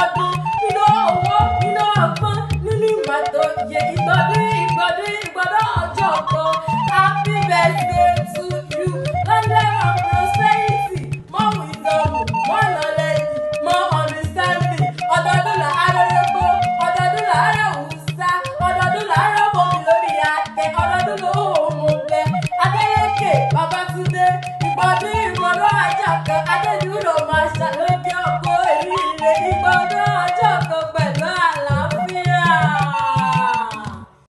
ọdún nínú owó nínú ọgbọ́n nínú ìmọ̀tò yẹ ìgbọ́dún ọjọ́ kan. Happy birthday to you. Long life and prosperity. More wisdom, more knowledge, more understanding. Ọdọọdún là á rere gbó, ọdọọdún là á rẹ̀ wùsà, ọdọọdún là á rẹ̀ bòmí lórí àtẹ, ọdọọdún ló hò mú bẹ́. Adélékè Babátúndé ìgbọ́dún